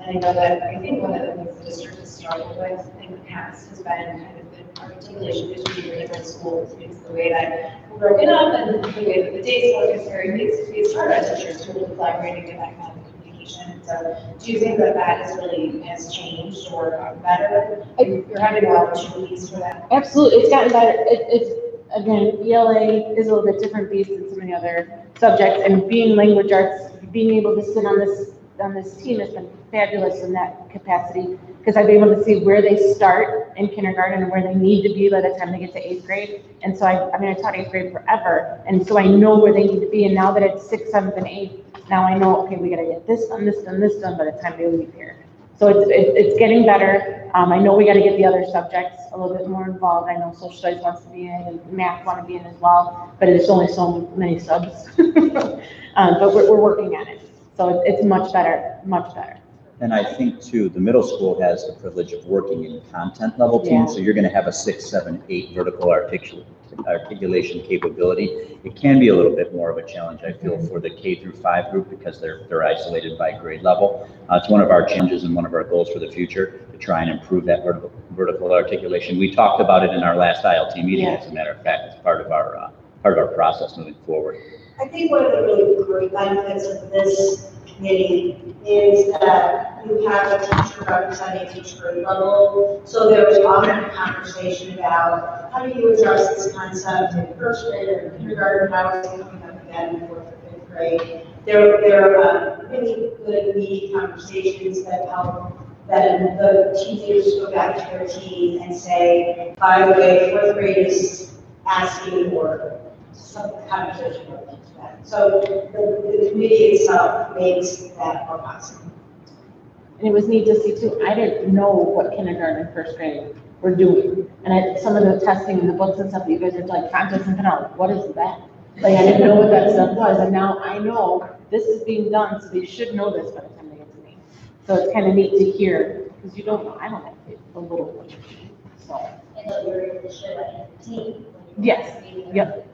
And I know that I think one of the things the district has struggled with in the past has been kind of the articulation between different schools. It's the way that we're broken up and the way that the days work is very face-to-face hard as teachers to really collaborate and get that kind of communication. So do you think that has changed or gotten better? You're having more opportunities for that? Absolutely, it's gotten better. Again, ELA is a little bit different beast than some of the other subjects, and being language arts, being able to sit on this team has been fabulous in that capacity, because I've been able to see where they start in kindergarten and where they need to be by the time they get to 8th grade. And so I taught 8th grade forever, and so I know where they need to be. And now that it's 6th, 7th, and 8th, Now I know, okay, we gotta get this done, this done, this done by the time they leave here. So it's getting better. I know we gotta get the other subjects a little bit more involved. I know social studies wants to be in and math want to be in as well, but it's only so many subs. But we're working on it. So it's much better, much better. And I think too, the middle school has the privilege of working in content level teams. So you're going to have a 6, 7, 8 vertical articulation capability. It can be a little bit more of a challenge, I feel, for the K through 5 group because they're isolated by grade level. It's one of our challenges and one of our goals for the future to try and improve that vertical articulation. We talked about it in our last ILT meeting, as a matter of fact. It's part of our process moving forward. I think one of the really great benefits of this committee is that you have a teacher representing each grade level. So there's often a conversation about how do you address this concept in first grade or kindergarten, how is it coming up again in 4th or 5th grade. There are really good meaty conversations that help then the teachers go back to their team and say, by the way, 4th grade is asking for some conversation related to that. So the committee itself makes that more possible. And it was neat to see too, I didn't know what kindergarten and first grade were doing. And some of the testing in the books and stuff that you guys are like contests and penalties, what is that? Like I didn't know what that stuff was, and now I know this is being done, so they should know this by the time they get to me. So it's kind of neat to hear, because you don't know, I don't have kids, the little ones. So. And that you're able to share that in the team. Yes, yep.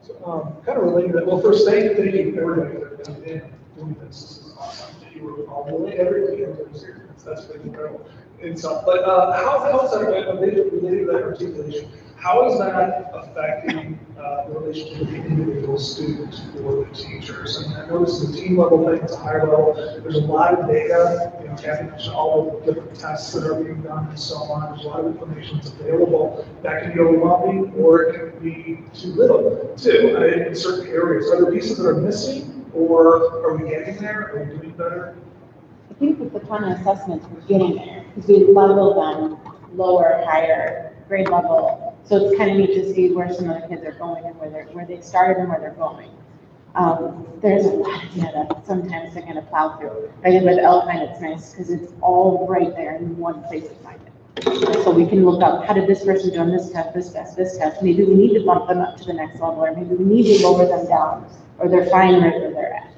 So, kind of related to that, well, first, thank you everybody that have been doing this. This is awesome. You were all doing every week of this year. That's pretty incredible. And so, but how is that related to that articulation? How is that affecting the relationship with the individual students or the teachers? I mean, I noticed the team level thing is a higher level. There's a lot of data, you know, Kathy mentioned all the different tests that are being done and so on. There's a lot of information that's available that can be overwhelming or it can be too little too in certain areas. Are there pieces that are missing or are we getting there? Are we doing better? I think with the common assessments, we're getting there because we level them lower, higher, grade level. So it's kind of neat to see where some of the kids are going and where they started and where they're going. There's a lot of data sometimes they're going to plow through. I think with Alpine, it's nice because it's all right there in one place to find it. So we can look up, how did this person do on this test, this test, this test? Maybe we need to bump them up to the next level, or maybe we need to lower them down, or they're fine right where they're at.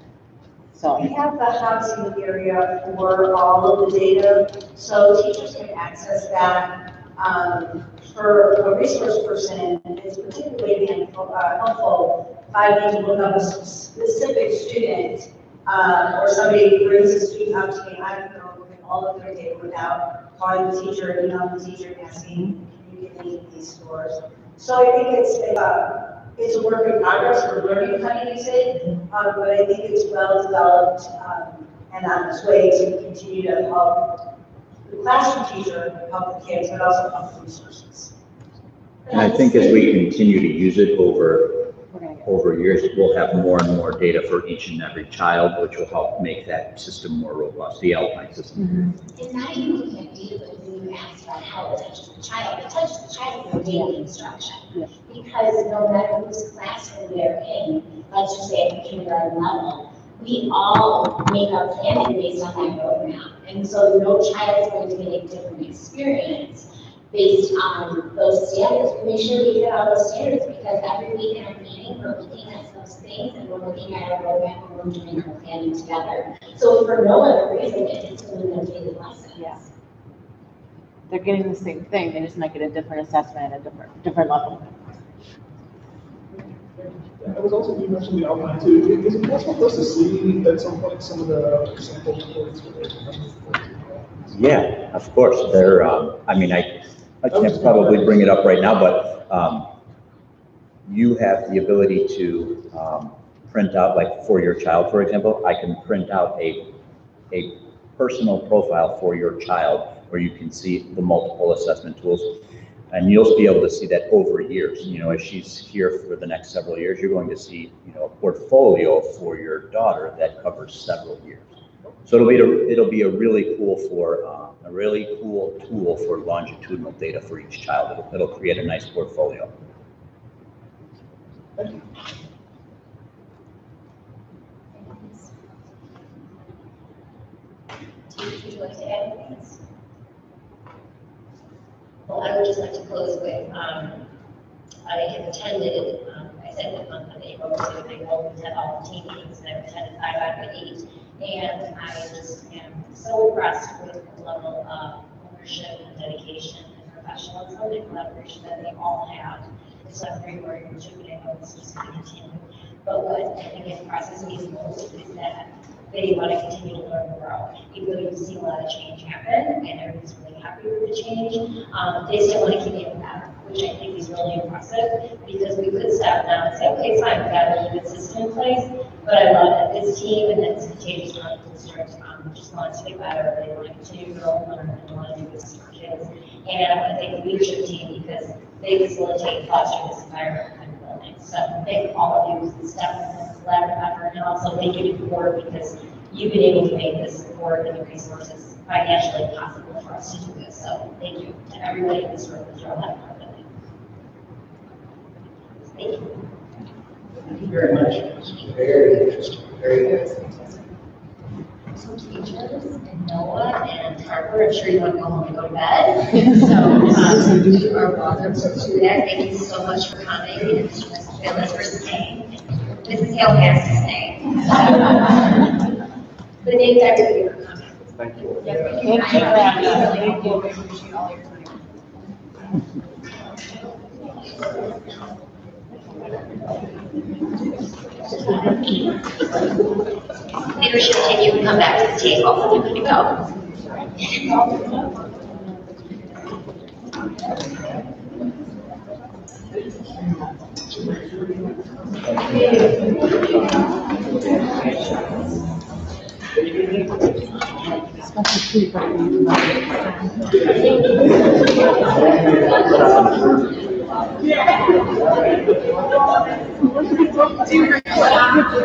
So we have the housing area for all of the data, so teachers can access that. For a resource person, it's particularly helpful if I need to look up a specific student or somebody brings a student up to me. I can go look at all of their data without calling the teacher, emailing the teacher, and asking, can you give me these scores? So I think it's a work in progress. We're learning how to use it, but I think it's well developed and on its way to continue to help the classroom teacher, help the kids, but also help the resources. And I think as we continue to use it over years, we'll have more and more data for each and every child, which will help make that system more robust, the Alpine system. It's not even looking at data, but when you ask about how it touches the child, it touches the child in daily instruction. Because no matter whose classroom they're in, let's just say at the kindergarten level, we all make our planning based on that roadmap. And so no child is going to get a different experience based on those standards. We make sure we hit all those standards because every week in our meeting, we're looking at those things and we're looking at our roadmap and we're doing our planning together. So for no other reason, it's doing their daily lessons. Yes. They're getting the same thing, they just make it a different assessment at a different level. I was also, you mentioned the Alpine too. Is it possible for us to see at some point some of the sample reports? Yeah, of course. They're, I mean, I can't probably bring it up right now, but you have the ability to print out, like for your child, for example, I can print out a personal profile for your child where you can see the multiple assessment tools. And you'll be able to see that over years. You know, as she's here for the next several years, you're going to see, you know, a portfolio for your daughter that covers several years. So it'll be a really cool tool for longitudinal data for each child. It'll create a nice portfolio. Thank you. you like to add, please? Well, I would just like to close with, I have attended, I said the month of April, so I will attend all the team meetings, and I've attended 5 out of 8. And I just am so impressed with the level of ownership and dedication and professionalism and collaboration that they all have. It's not very working, but I know it's just going to continue. But what I think impresses me most is that they want to continue to learn and grow. Even though you see a lot of change happen, and everyone's really happy with the change, they still want to keep getting better, which I think is really impressive, because we could stop now and say, okay, fine, we've got a really good system in place, but I love that this team and that Contagious Growth District just wants to get better, they want to continue to grow and learn, and want to do this for kids. And I want to thank the leadership team, because they facilitate and foster this environment kind of building. So thank all of you for the step and collaborative effort, and also thank you to the board, because you've been able to make this support and the resources financially possible for us to do this. So thank you to everybody in this room for all that part of it. Thank you. Thank you very much. It was very interesting, very good. So teachers and Noah and Harper, I'm sure you want to go home and go to bed. So you are welcome to do that. Thank you so much for coming, and Mrs. Phyllis for staying. Mrs. Hale has to stay. But thanks everybody for coming. Thank you. Yes, Thank you for having us. Thank you. We appreciate all your Leadership team, you can come back to the table. You're good to go.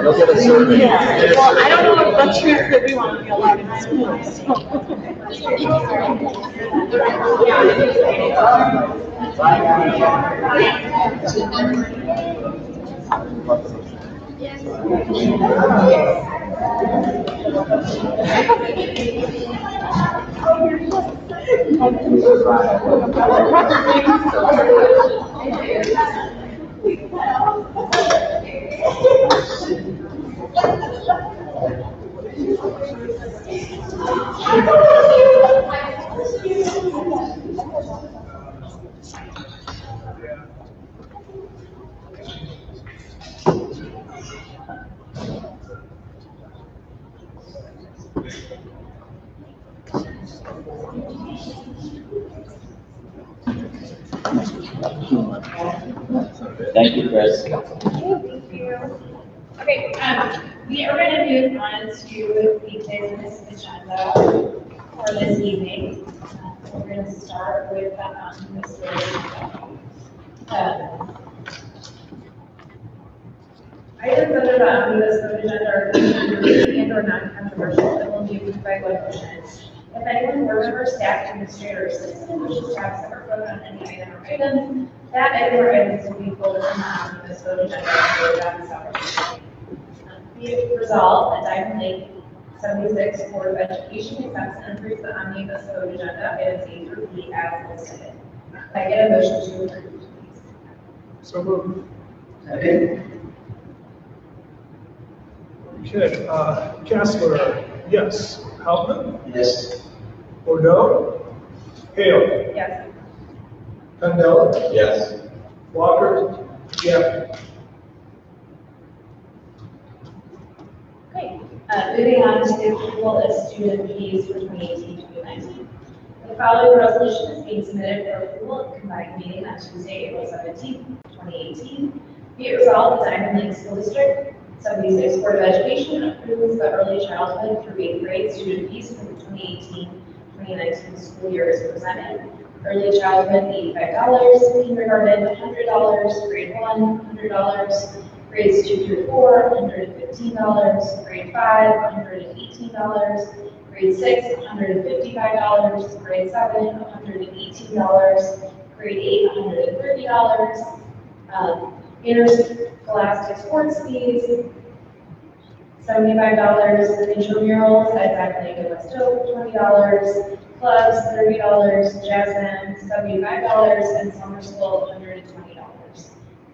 You'll get a survey. Well, I don't know what trees that we want to be allowed in school. Thank you, Chris. Thank you. Okay, we are going to move on to the business agenda for this evening. We're going to start with the items under the omnibus vote agenda are controversial and or non-controversial that will be approved by one motion. If anyone, board member, staff, administrator, or citizen wishes to have separate vote on any item or items, that item or items will be pulled from the omnibus vote agenda and voted on separately. Be it resolved that Diamond Lake 76 Board of Education accepts and approves the omnibus vote agenda items A through B as listed. Can I get a motion to approve, please? So moved. Okay. Okay, Kessler, yes. Hauptman? Yes. Bordeaux? Hale? Yes. Candela? Yes. Walker? Yeah. Great. Moving on to the approval of student fees for 2018-2019. The following resolution is being submitted for approval at the combined meeting on Tuesday, April 17, 2018. Be it resolved, the Diamond Lake School District 76 Board of Education approves the early childhood through 8th grade student fees for the 2018-2019 school year as presented. Early childhood, $85, kindergarten, $100, grade 1, $100, grades 2 through 4, $115, grade 5, $118, grade 6, $155, grade 7, $118, grade 8, $130, interscholastic sports fees, $75 intramurals at Zach Lake and West Oak, $20, clubs, $30, jazz band, $75, and summer school, $120.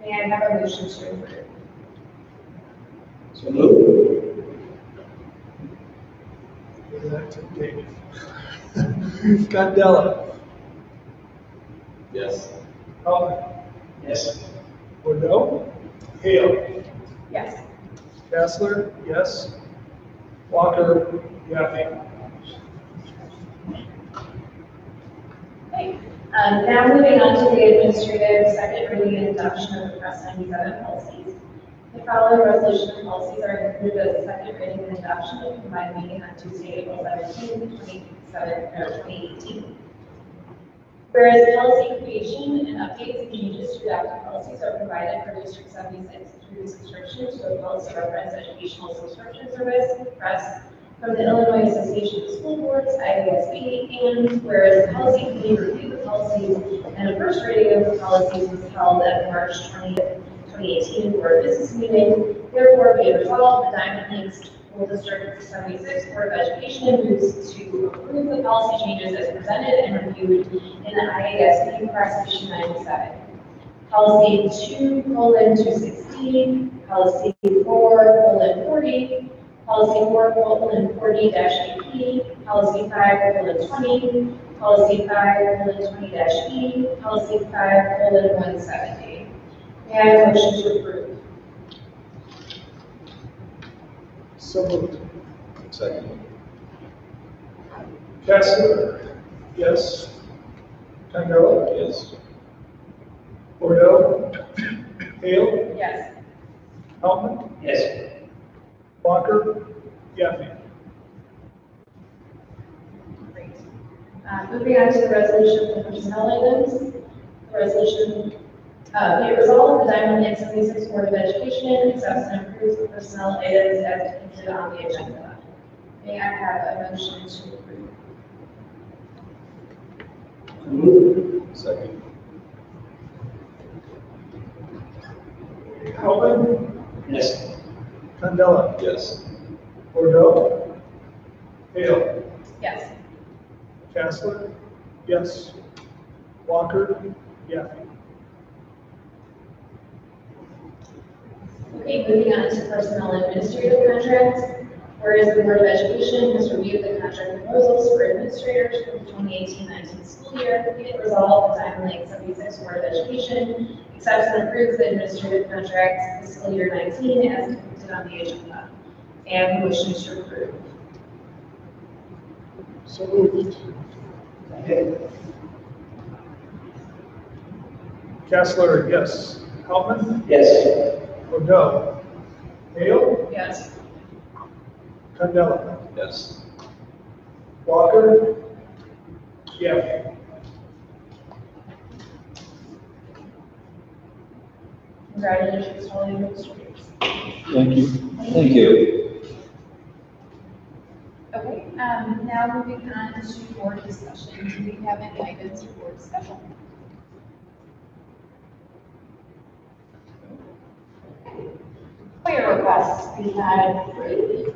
May I have a motion to approve? So moved. Give that to Dave. Candela. Yes. Halpern. Yes. Bordeaux. Hale. Yes. Kessler, yes. Walker, Yaffe. Okay. Now moving on to the administrative second reading and adoption of the Press 97 policies. The following resolution and policies are included as a second reading and adoption of the combined meeting on Tuesday, April 17, 2018. Whereas policy creation and updates and changes to adopted policies are provided for District 76 through the subscription to a policy reference educational subscription service, PRESS, from the Illinois Association of School Boards, IASB, and whereas the policy committee reviewed the policies and a first reading of the policies was held at March 20th, 2018 board business meeting, therefore be it resolved, the Diamond Links School District 76 Board of Education moves to approve the policy changes as presented and reviewed in the IASB Press Issue 97. Policy 2:216, policy 4:40, policy 4:40-AP, policy 5:20, policy 5:20-E, policy 5:170. May I have a motion to approve? So moved. Second. Kessler, yes. Candela. Yes. Bordeaux. Hale. Yes. Halpern. Yes. Walker, Yaffe. Great. Moving on to the resolution for personnel items. The resolution, be it resolved, the Diamond Lake 76 Board of Education accepts and approves the personnel items as depicted on the agenda. May I have a motion to approve? Moved. Second. Halpern. Yes. Candela. Yes. Bordeaux. Hale. Yes. Kessler, yes. Walker, Yaffe. Okay, moving on to personnel and administrative contracts. Whereas the Board of Education has reviewed the contract proposals for administrators for the 2018-19 school year, be it resolved, the Diamond Lake 76 Board of Education accepts and approves the administrative contracts fiscal year 19 as depicted on the agenda. And motion to approve. So moved. Kessler, yes. Halpern. Yes. Bordeaux. Hale. Yes. Candela. Yes. Walker, Yaffe. Congratulations to all the administrators. Thank you. Thank you. Okay, now moving on to board discussion. Do we have any items for board discussion? FOIA requests, we had 3.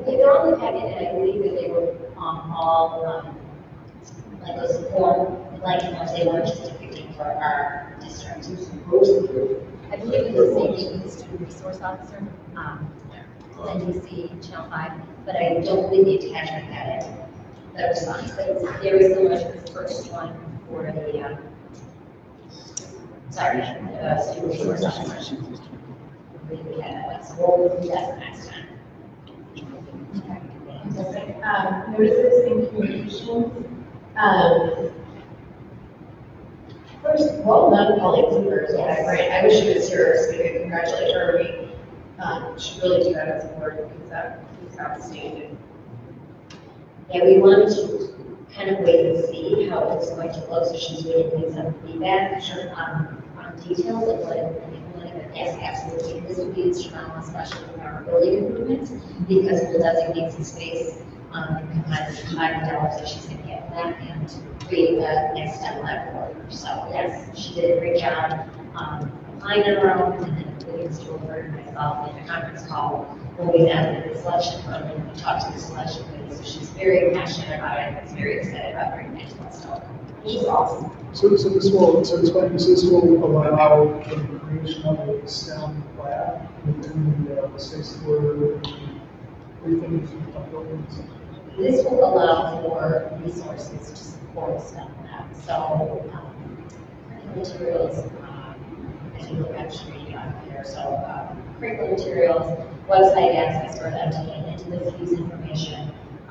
They're on the packet, and I believe that they were all, like those form, like, they weren't just depicting for our district. I believe it's the same thing with the student resource officer, NDC Channel 5, but I don't believe the attachment had it, the response, but it's very similar to the first one for the, student resource officer. I believe we had that one, so we'll do that next time. Notices and communications. First, well done, Polly Cooper, is what I write. I wish she was here so we could congratulate her. We should really do that as a board because that is outstanding. Yeah, we wanted to kind of wait and see how it's going to look, so she's really getting some feedback on details of what it really, but yes, absolutely. This would be instrumental, especially with our building improvements, because we'll designate some space, combined with the $5 that she's going to get that and to create the next STEM lab for her. So yes, she did a great job applying on her own and then putting Stuart and myself in a conference call when we met with the selection committee and we talked to the selection committee. So she's very passionate about it and is very excited about bringing it to us. So she's awesome. So this will allow the creation of a STEM lab within the space where everything is buildings. This will allow for resources to support STEM lab. So materials, as you look at the here, so curriculum materials, website access for them to get into the Fuse information, a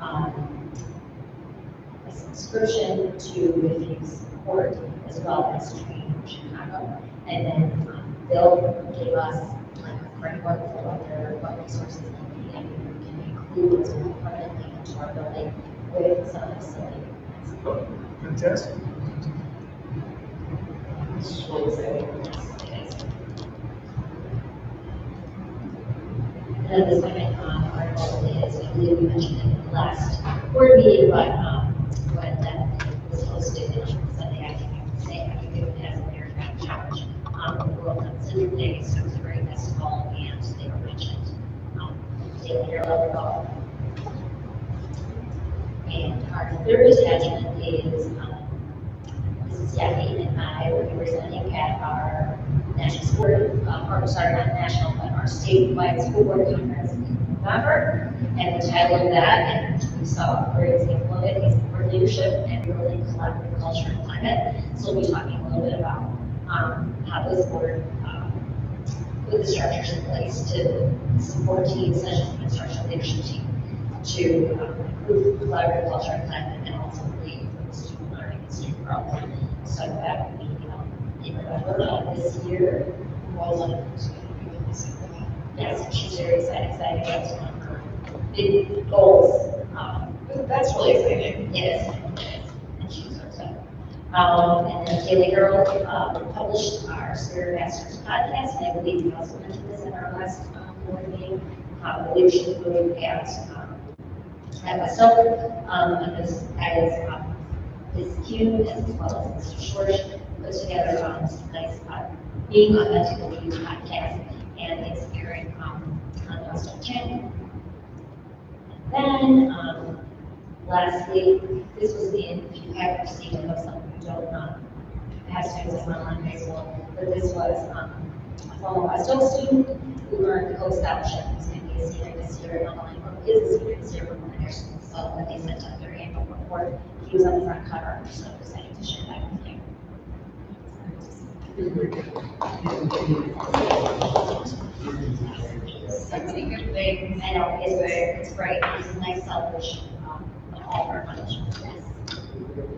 subscription to the Fuse port as well as training in Chicago, and then they'll give us like a framework for what resources they need, and we can include those more permanently into our building with some facility. Fantastic. It's really exciting. Yes, it is. And then the second article is, I believe we mentioned it in the last board meeting, but when that was hosted in Sunday, I can say I can give it as a American challenge. The World Center Day, so it was a great festival, and they were mentioned daily here level golf. And our third attachment is Mrs. Jackie and I will be presenting at our national sport, or sorry, not national, but our statewide school board conference in November. And the title of that, and we saw a great example of it, is board leadership and really collaborative culture and climate. So we'll be talking a little bit about how this board put the structures in place to support teams such as the instructional leadership team to improve collaborative culture and climate, and also lead for the student learning and student growth. So that will be in November this year. Yes, she's very excited. That's one of her big goals. That's really exciting. It is. And she's so excited. And then Daily Herald published our Spirit Masters podcast, and I believe we also mentioned this in our last board meeting. The leadership group at myself, as Ms. Q, as well as Mr. Short, put together some nice Being Authentic Reviews podcast, and it's airing on Western Channel. And then, lastly, this was if you haven't received it, of some who don't have students in online high school, but this was a former Western student who earned co-scholarship. He's going to be a senior this year in online, or is a senior this year from their school. So when they sent out their annual report, he was on the front cover, so I'm excited to share that with you. So many good things. I know, it's great. It's a nice celebration of all of our accomplishments.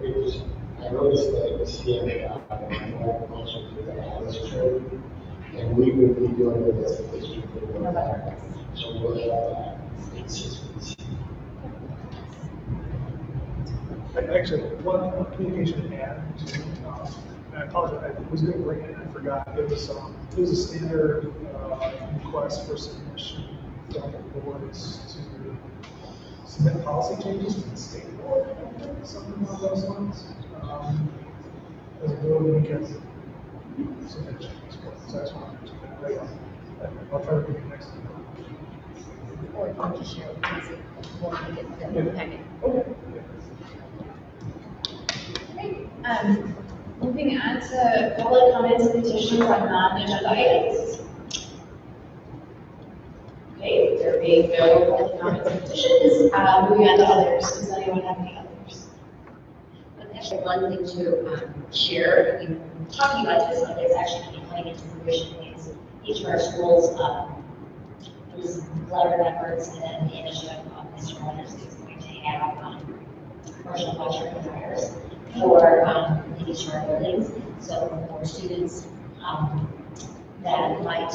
Yes. I noticed that the CNA agriculture for the Atlas trade, and we will be doing it as a district for November. So we'll have that consistency. Actually, one communication to add, and I apologize, I was going to bring it, and I forgot. It was a standard request for submission from the boards to submit policy changes to the state board, something along those lines. As a board, we can submit changes. So that's why I mentioned that. Right on. I'll try to bring it next time. Or if you want to share with us, we'll get the packet. Okay. Moving on to public comments and petitions on non-agenda items. Okay, there being no public comments and petitions, moving on to others. Does anyone have any others? Actually, one thing to share, we've been talking about this, but it's actually coming into fruition, is each of our schools, through some collaborative efforts and the initiative of Mr. Leonard is going to have commercial culture employers for each of our buildings. So for students that might,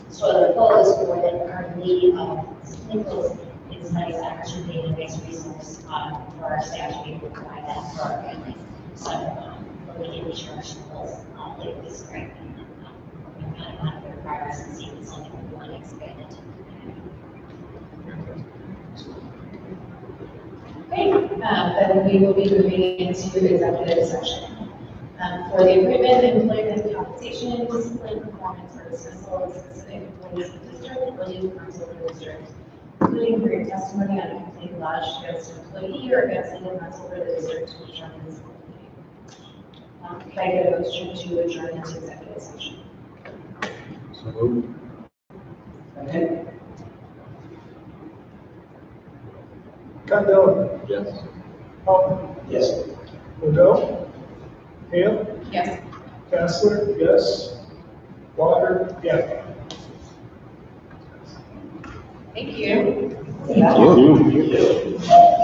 so the goal is for that are in need of singles, it's a nice opportunity and a nice resource for our staff to be able to provide that for our families. So we're going to give each of our schools later this spring. We're kind of monitor progress and see if it's something we want to expand into. Okay, then we will be moving into the executive session. For the appointment, employment, compensation, discipline, performance, or dismissal of specific employees of the district or legal counsel of the district, including written testimony on a complaint lodged against an employee or against legal counsel for the district to determine this complaint. Can I get a motion to adjourn into executive session? So moved. Okay. Condon. Yes. Hoffman. Yes. Modell. Hale. Yes. Kessler. Yes. Walker. Yes. Thank you. Thank you.